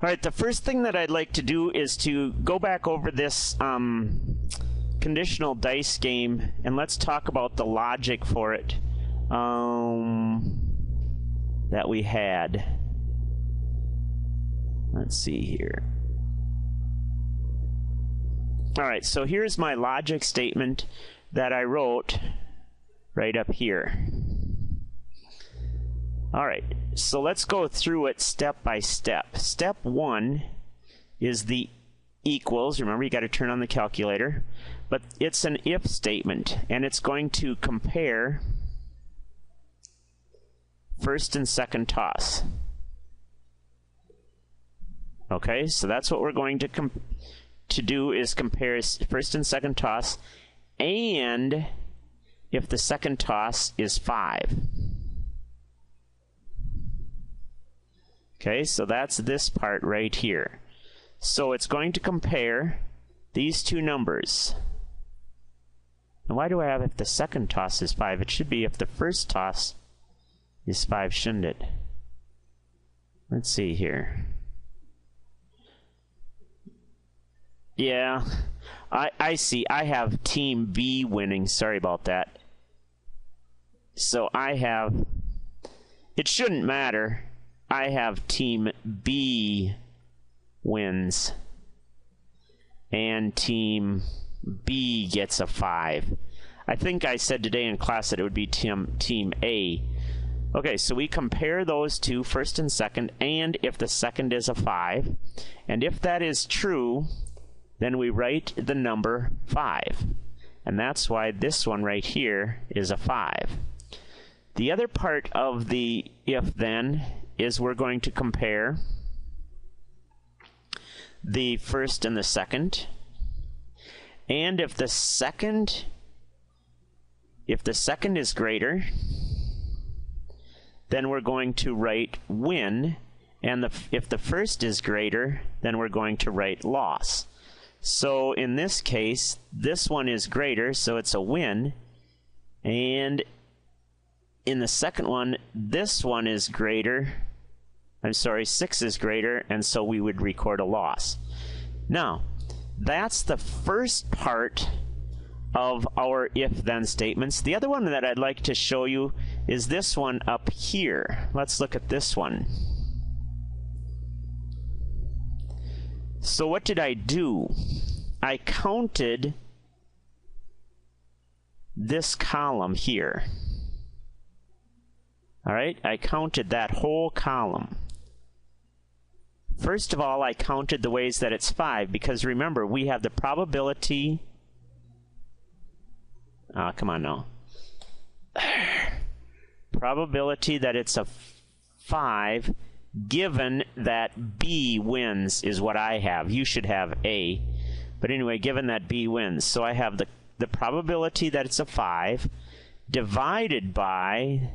All right, the first thing that I'd like to do is to go back over this conditional dice game, and let's talk about the logic for it that we had. Let's see here. All right, so here's my logic statement that I wrote right up here. All right, so let's go through it step by step. Step 1 is the equals. Remember, you got to turn on the calculator. But it's an if statement, and it's going to compare first and second toss. Okay, so that's what we're going to do is compare first and second toss, and if the second toss is 5. Okay, so that's this part right here. So it's going to compare these two numbers. And why do I have if the second toss is 5? It should be if the first toss is 5, shouldn't it? Let's see here. Yeah, I see. I have Team B winning. Sorry about that. So I have, it shouldn't matter. I have Team B wins, and Team B gets a 5. I think I said today in class that it would be Team A. Okay, so we compare those two, first and second, and if the second is a 5, and if that is true, then we write the number 5. And that's why this one right here is a 5. The other part of the if then is we're going to compare the first and the second. And if the second is greater, then we're going to write win. And if the first is greater, then we're going to write loss. So in this case, this one is greater, so it's a win. And in the second one, this one is greater. I'm sorry, 6 is greater, and so we would record a loss. Now, that's the first part of our if-then statements. The other one that I'd like to show you is this one up here. Let's look at this one. So what did I do? I counted this column here. All right, I counted that whole column. First of all, I counted the ways that it's 5, because remember, we have the probability. Come on now. Probability that it's a 5, given that B wins is what I have. You should have A. But anyway, given that B wins. So I have the probability that it's a 5 divided by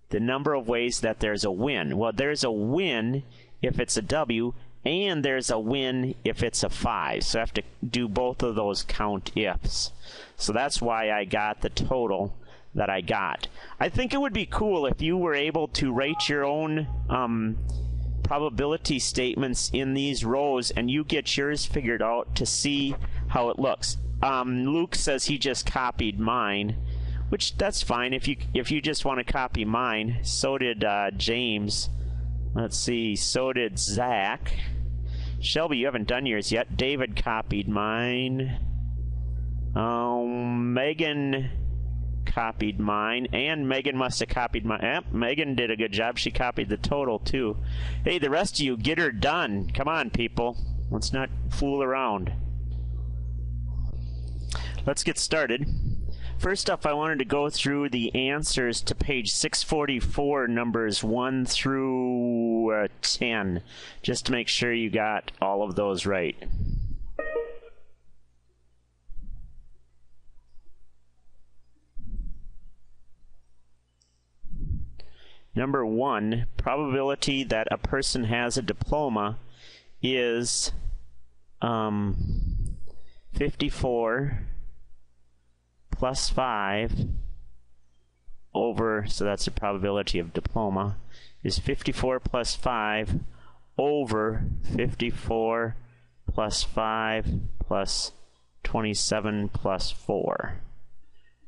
the number of ways that there's a win. Well, there's a win if it's a W, and there's a win if it's a 5. So I have to do both of those count ifs. So that's why I got the total that I got. I think it would be cool if you were able to write your own probability statements in these rows, and you get yours figured out to see how it looks. Luke says he just copied mine, which that's fine if you just want to copy mine. So did James. Let's see, so did Zach. Shelby, you haven't done yours yet. David copied mine. Megan copied mine, and Megan must have copied mine. Megan did a good job. She copied the total too. Hey, the rest of you, get her done. Come on, people. Let's not fool around. Let's get started. First up, I wanted to go through the answers to page 644, numbers 1 through 10, just to make sure you got all of those right. Number 1, probability that a person has a diploma is 54 plus 5 over, so that's the probability of diploma, is 54 plus 5 over 54 plus 5 plus 27 plus 4,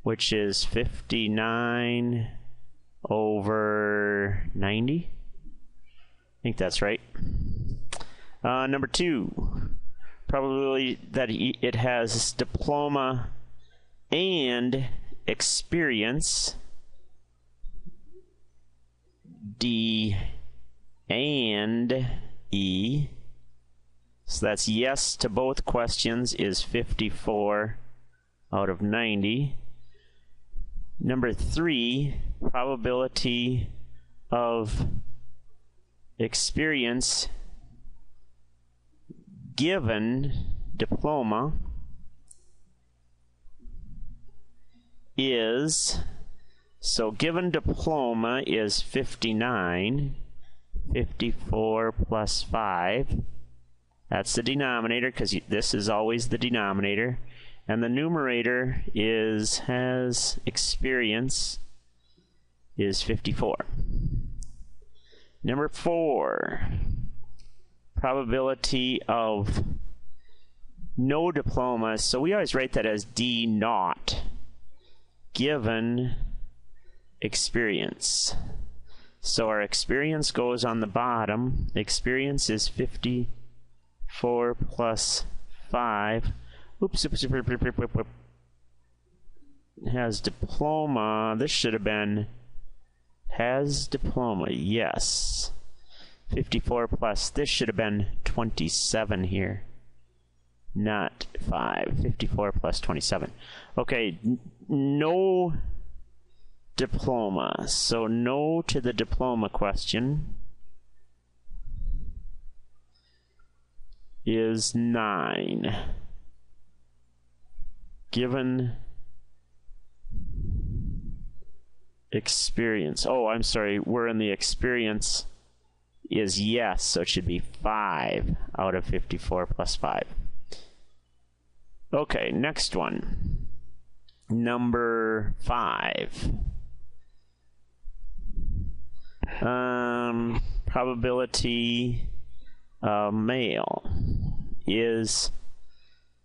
which is 59 over 90. I think that's right. Number 2, probability that it has diploma and experience, D and E. So that's yes to both questions, is 54 out of 90. Number 3, probability of experience given diploma is, so given diploma is 59, 54 plus 5. That's the denominator, because this is always the denominator. And the numerator has experience, is 54. Number 4, probability of no diploma. So we always write that as D naught, given experience. So our experience goes on the bottom. Experience is 54 plus 5. Oops. Has diploma. This should have been has diploma. Yes. 54 plus. This should have been 27 here. Not 5. 54 plus 27. Okay. No diploma. So no to the diploma question is 9. Given experience. Oh, I'm sorry. We're in the experience is yes, so it should be 5 out of 54 plus 5. Okay, next one. Number 5. Probability male is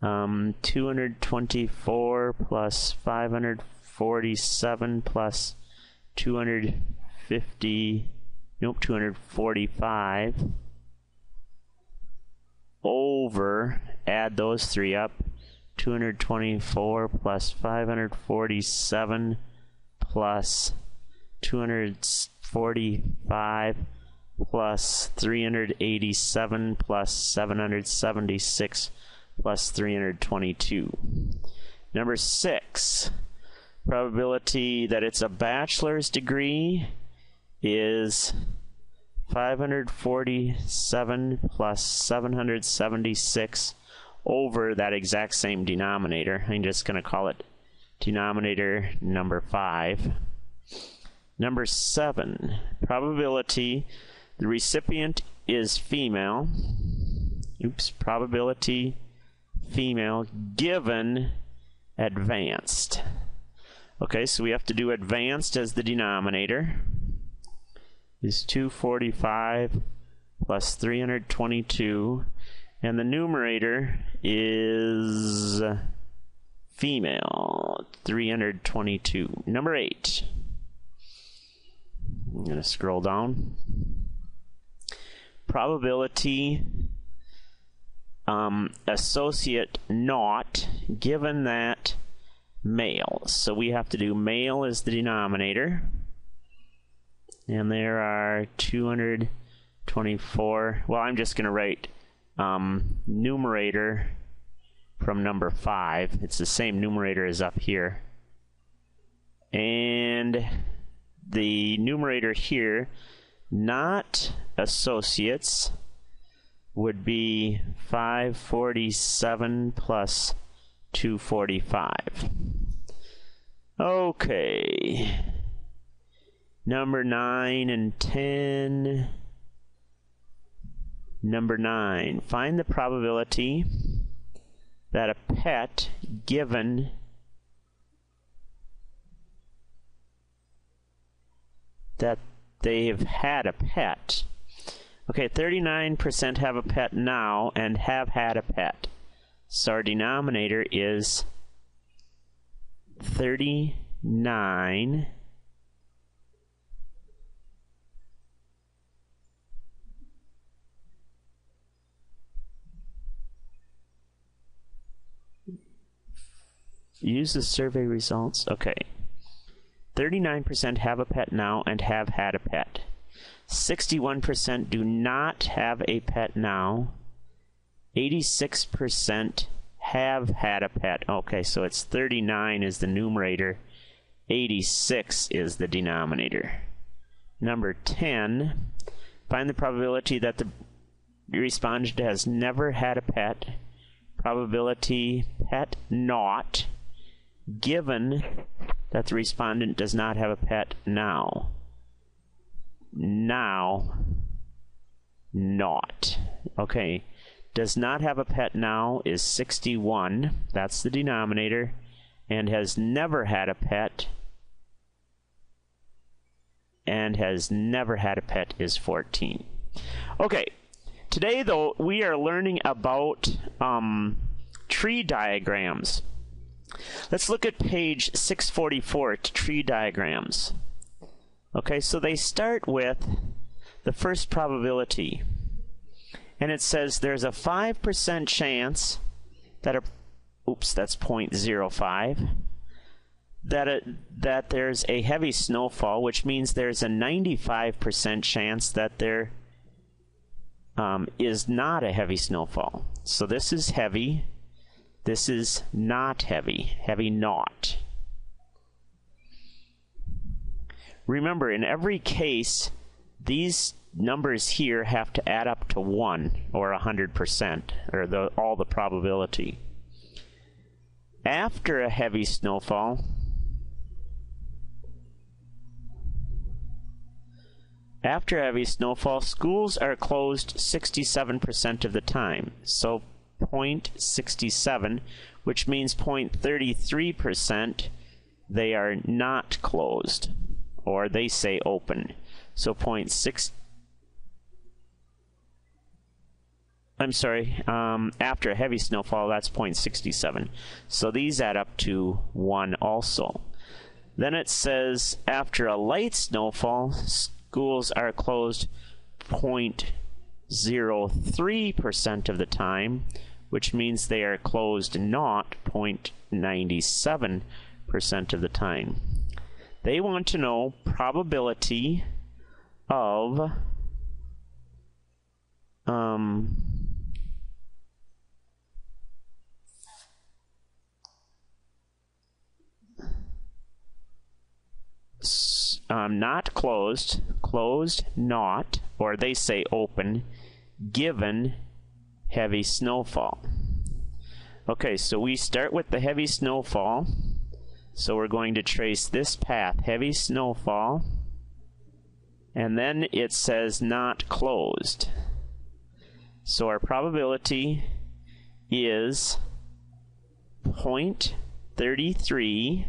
224 plus 547 plus 245 over, add those three up, 224 plus 547 plus 245 plus 387 plus 776 plus 322. Number 6, probability that it's a bachelor's degree is 547 plus 776 over that exact same denominator. I'm just going to call it denominator number 5. Number 7, probability the recipient is female. Oops, probability female given advanced. Okay, so we have to do advanced as the denominator. Is 245 plus 322, and the numerator is female, 322. Number 8. I'm going to scroll down. Probability associate not given that male. So we have to do male as the denominator. And there are 224. Well, I'm just going to write numerator from number 5. It's the same numerator as up here. And the numerator here, not associates, would be 547 plus 245. Okay. Number 9 and 10. Number 9. Find the probability that a pet given that they've had a pet Okay, 39% have a pet now and have had a pet. So our denominator is 39 use the survey results. Okay. 39% have a pet now and have had a pet. 61% do not have a pet now. 86% have had a pet. Okay, so it's 39 is the numerator. 86 is the denominator. Number 10, find the probability that the respondent has never had a pet. Probability pet not, given that the respondent does not have a pet now. Now, not. Okay, does not have a pet now is 61. That's the denominator. And has never had a pet. And has never had a pet is 14. Okay, today though we are learning about tree diagrams. Let's look at page 644 to tree diagrams. Okay, so they start with the first probability. And it says there's a 5% chance that that's 0.05, that there's a heavy snowfall, which means there's a 95% chance that there is not a heavy snowfall. So this is heavy. This is not heavy. Heavy not. Remember, in every case, these numbers here have to add up to 1 or 100%, or all the probability. After a heavy snowfall, schools are closed 67% of the time. So 0.67, which means 0.33% they are not closed, or they say open. So after a heavy snowfall, that's 0.67. So these add up to 1 also. Then it says after a light snowfall, schools are closed 0.03% of the time, which means they are closed not 0.97% of the time. They want to know probability of not closed, closed not, or they say open, given heavy snowfall. Okay, so we start with the heavy snowfall. So we're going to trace this path, heavy snowfall, and then it says not closed. So our probability is 0.33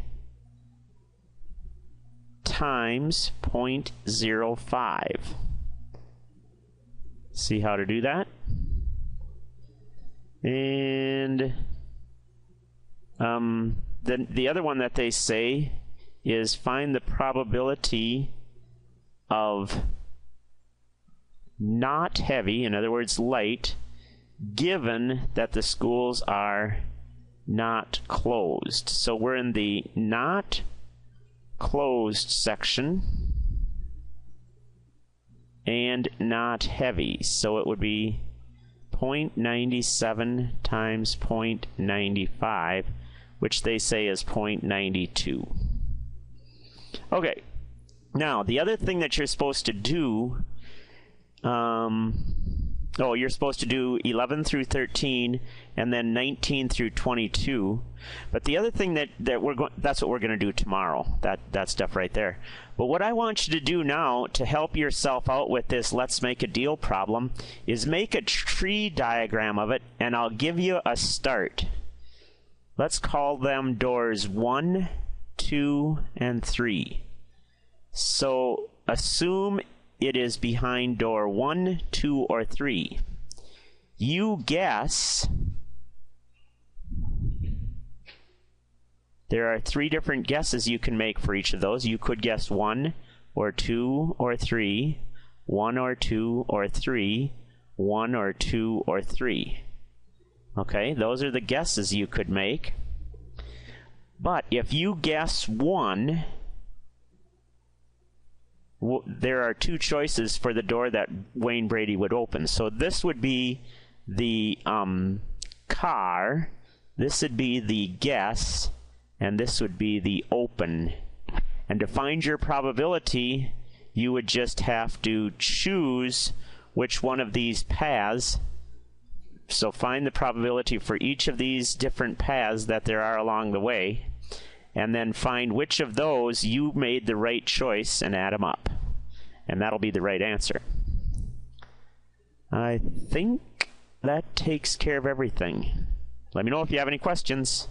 times 0.05. See how to do that? And the other one that they say is find the probability of not heavy, in other words light, given that the schools are not closed. So we're in the not closed section and not heavy. So it would be 0.97 times 0.95, which they say is 0.92. Okay, now the other thing that you're supposed to do, you're supposed to do 11 through 13 and then 19 through 22. But the other thing that's what we're going to do tomorrow, that stuff right there. But what I want you to do now to help yourself out with this let's make a deal problem is make a tree diagram of it, and I'll give you a start. Let's call them doors 1, 2, and 3. So assume it is behind door 1, 2, or 3. You guess. There are 3 different guesses you can make for each of those. You could guess 1 or 2 or 3, 1 or 2 or 3, 1 or 2 or 3. Okay, those are the guesses you could make. But if you guess 1, there are 2 choices for the door that Wayne Brady would open. So this would be the car, this would be the guess, and this would be the open. And to find your probability, you would just have to choose which one of these paths. So find the probability for each of these different paths that there are along the way, and then find which of those you made the right choice and add them up. And that'll be the right answer. I think that takes care of everything. Let me know if you have any questions.